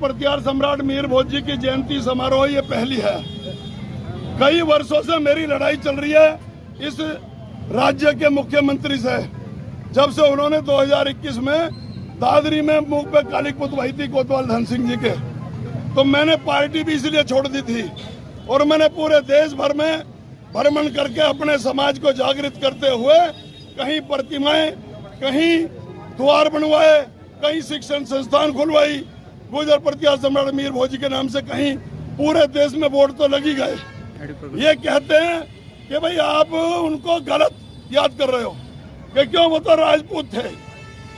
प्रतिहार सम्राट मीर भोज जी की जयंती समारोह ये पहली है। कई वर्षों से मेरी लड़ाई चल रही है इस राज्य के मुख्यमंत्री से। जब से उन्होंने 2021 में दादरी में मुंह पे काली पुतवाई थी कोतवाल धन सिंह जी के, तो मैंने पार्टी भी इसलिए छोड़ दी थी और मैंने पूरे देश भर में भ्रमण करके अपने समाज को जागृत करते हुए कहीं प्रतिमाएं, कहीं द्वार बनवाए, कहीं शिक्षण संस्थान खुलवाई, गुर्जर प्रतिहार सम्राट मीर भोज जी के नाम से कहीं पूरे देश में बोर्ड तो लगी गए। ये कहते हैं कि भाई आप उनको गलत याद कर रहे हो कि क्यों वो तो राजपूत थे।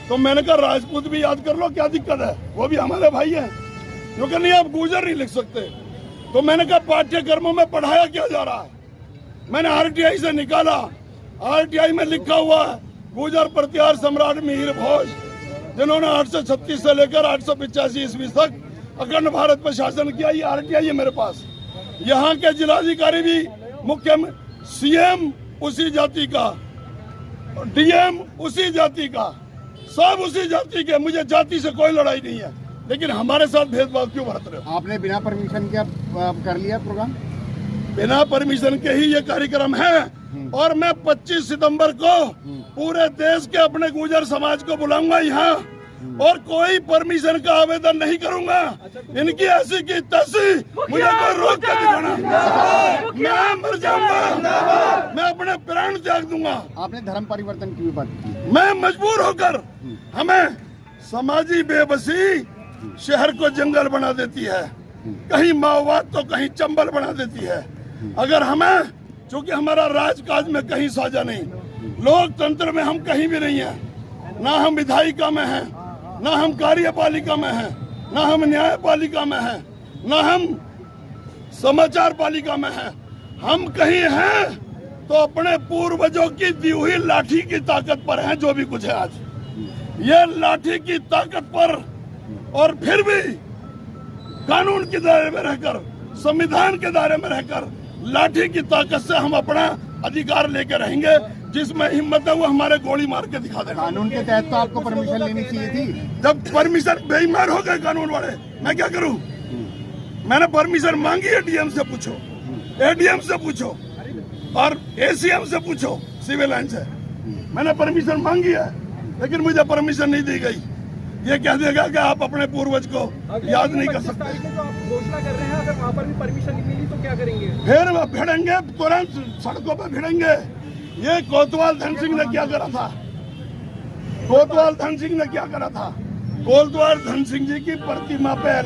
तो मैंने कहा राजपूत भी याद कर लो, क्या दिक्कत है, वो भी हमारे भाई हैं। क्योंकि नहीं आप गुर्जर नहीं लिख सकते। तो मैंने कहा पाठ्यक्रमों में पढ़ाया क्या जा रहा है। मैंने आरटीआई से निकाला, आरटीआई में लिखा हुआ है गुर्जर प्रतिहार सम्राट मीर भोज, जिन्होंने 836 से लेकर 885 ईस्वी तक अखंड भारत पर शासन किया। ये आरटीआई है मेरे पास। यहाँ के जिलाधिकारी भी, मुख्य सीएम उसी जाति का, डीएम उसी जाति का, सब उसी जाति के। मुझे जाति से कोई लड़ाई नहीं है, लेकिन हमारे साथ भेदभाव क्यों बरत रहे हो? आपने बिना परमिशन के कर लिया प्रोग्राम? बिना परमिशन के ही ये कार्यक्रम है। और मैं 25 सितंबर को पूरे देश के अपने गुर्जर समाज को बुलाऊंगा यहाँ, और कोई परमिशन का आवेदन नहीं करूंगा। इनकी ऐसी की तैसी मुझे कोई रोक कर दिखाना, मैं मर जाऊंगा, मैं अपने प्राण त्याग दूंगा। आपने धर्म परिवर्तन की भी बात की। मैं मजबूर होकर, हमें समाजी बेबसी शहर को जंगल बना देती है, कहीं माओवाद तो कहीं चंबल बना देती है। अगर हमें, चूंकि हमारा राजकाज में कहीं साझा नहीं, लोकतंत्र में हम कहीं भी नहीं है, ना हम विधायिका में हैं, ना हम कार्यपालिका में हैं, ना हम न्यायपालिका में हैं, ना हम समाचार पालिका में हैं, हम कहीं हैं तो अपने पूर्वजों की दी हुई लाठी की ताकत पर हैं। जो भी कुछ है आज ये लाठी की ताकत पर, और फिर भी कानून के दायरे में रहकर, संविधान के दायरे में रहकर लाठी की ताकत से हम अपना अधिकार लेकर रहेंगे। जिसमें हिम्मत है वो हमारे गोली मार के दिखा देगा। कानून के तहत तो आपको परमिशन लेनी चाहिए थी। जब परमिशन बेईमान हो गए कानून वाले, मैं क्या करूं? मैंने परमिशन मांगी है, डीएम से पूछो, एडीएम से पूछो और एसीएम से पूछो, सिविल लाइन से मैंने परमिशन मांगी है, लेकिन मुझे परमिशन नहीं दी गई। ये कह देगा कि आप अपने पूर्वज को याद नहीं कर सकते। तो आप घोषणा कर रहे हैं, अगर वहाँ पर भी परमिशन नहीं मिली तो क्या करेंगे? फिर भिड़ेंगे, तुरंत सड़कों पर भिड़ेंगे। ये कोतवाल धन सिंह ने क्या करा था? कोतवाल धन सिंह ने क्या करा था? कोतवाल धन सिंह जी की प्रतिमा पे